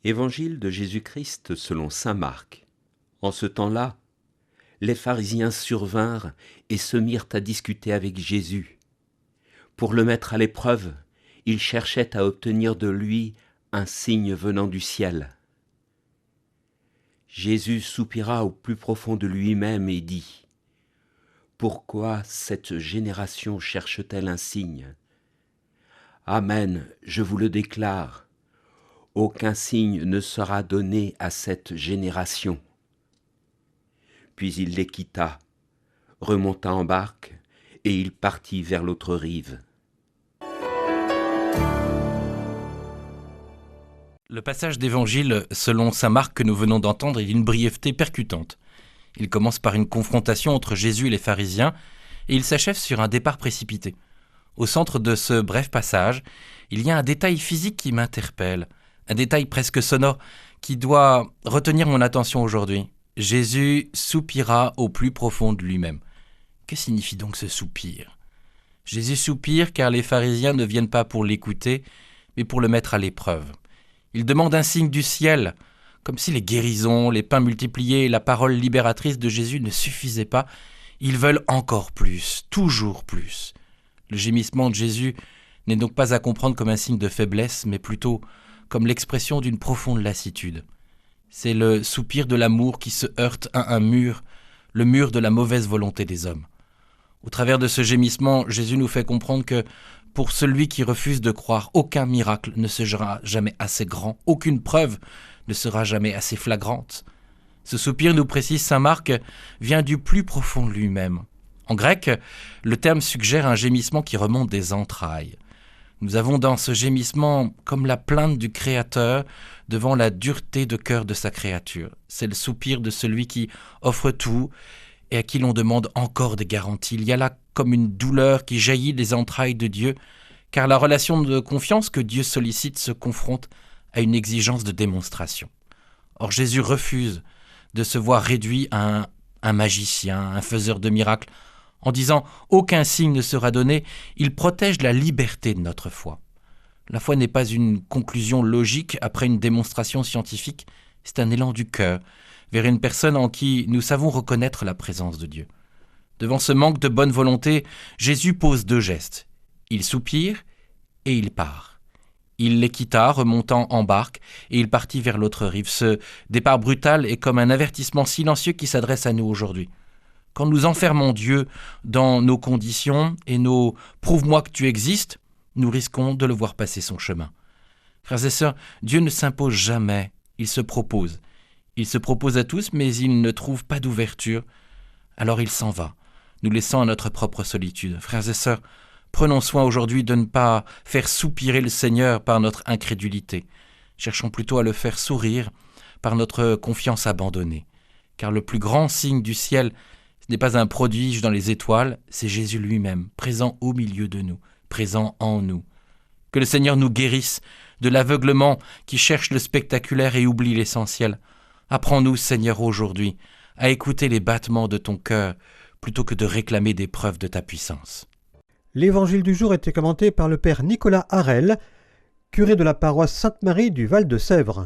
Évangile de Jésus-Christ selon saint Marc. En ce temps-là, les pharisiens survinrent et se mirent à discuter avec Jésus. Pour le mettre à l'épreuve, ils cherchaient à obtenir de lui un signe venant du ciel. Jésus soupira au plus profond de lui-même et dit : « Pourquoi cette génération cherche-t-elle un signe ? Amen, je vous le déclare, aucun signe ne sera donné à cette génération. » Puis il les quitta, remonta en barque, et il partit vers l'autre rive. Le passage d'évangile selon saint Marc que nous venons d'entendre est d'une brièveté percutante. Il commence par une confrontation entre Jésus et les pharisiens, et il s'achève sur un départ précipité. Au centre de ce bref passage, il y a un détail physique qui m'interpelle, un détail presque sonore qui doit retenir mon attention aujourd'hui. Jésus soupira au plus profond de lui-même. Que signifie donc ce soupir ? Jésus soupire car les pharisiens ne viennent pas pour l'écouter, mais pour le mettre à l'épreuve. Il demande un signe du ciel, comme si les guérisons, les pains multipliés et la parole libératrice de Jésus ne suffisaient pas. Ils veulent encore plus, toujours plus. Le gémissement de Jésus n'est donc pas à comprendre comme un signe de faiblesse, mais plutôt comme l'expression d'une profonde lassitude. C'est le soupir de l'amour qui se heurte à un mur, le mur de la mauvaise volonté des hommes. Au travers de ce gémissement, Jésus nous fait comprendre que pour celui qui refuse de croire, aucun miracle ne sera jamais assez grand, aucune preuve ne sera jamais assez flagrante. Ce soupir, nous précise saint Marc, vient du plus profond de lui-même. En grec, le terme suggère un gémissement qui remonte des entrailles. Nous avons dans ce gémissement comme la plainte du Créateur devant la dureté de cœur de sa créature. C'est le soupir de celui qui offre tout et à qui l'on demande encore des garanties. Il y a là comme une douleur qui jaillit des entrailles de Dieu, car la relation de confiance que Dieu sollicite se confronte à une exigence de démonstration. Or Jésus refuse de se voir réduit à un magicien, un faiseur de miracles. En disant « aucun signe ne sera donné », il protège la liberté de notre foi. La foi n'est pas une conclusion logique après une démonstration scientifique, c'est un élan du cœur vers une personne en qui nous savons reconnaître la présence de Dieu. Devant ce manque de bonne volonté, Jésus pose deux gestes. Il soupire et il part. Il les quitta, remontant en barque, et il partit vers l'autre rive. Ce départ brutal est comme un avertissement silencieux qui s'adresse à nous aujourd'hui. Quand nous enfermons Dieu dans nos conditions et nos « prouve-moi que tu existes », nous risquons de le voir passer son chemin. Frères et sœurs, Dieu ne s'impose jamais, il se propose. Il se propose à tous, mais il ne trouve pas d'ouverture. Alors il s'en va, nous laissant à notre propre solitude. Frères et sœurs, prenons soin aujourd'hui de ne pas faire soupirer le Seigneur par notre incrédulité. Cherchons plutôt à le faire sourire par notre confiance abandonnée. Car le plus grand signe du ciel, ce n'est pas un prodige dans les étoiles, c'est Jésus lui-même, présent au milieu de nous, présent en nous. Que le Seigneur nous guérisse de l'aveuglement qui cherche le spectaculaire et oublie l'essentiel. Apprends-nous, Seigneur, aujourd'hui, à écouter les battements de ton cœur plutôt que de réclamer des preuves de ta puissance. L'évangile du jour était commenté par le père Nicolas Harel, curé de la paroisse Sainte-Marie du Val de Sèvres.